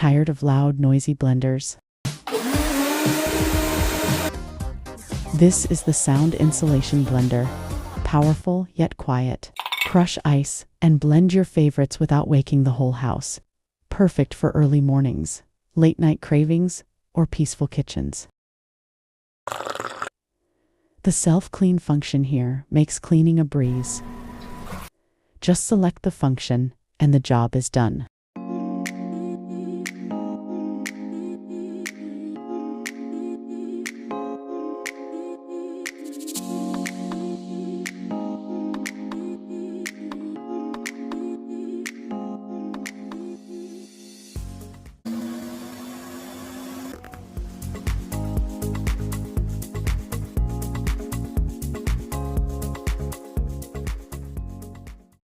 Tired of loud, noisy blenders? This is the Sound Insulation Blender. Powerful yet quiet. Crush ice and blend your favorites without waking the whole house. Perfect for early mornings, late night cravings, or peaceful kitchens. The self-clean function here makes cleaning a breeze. Just select the function and the job is done.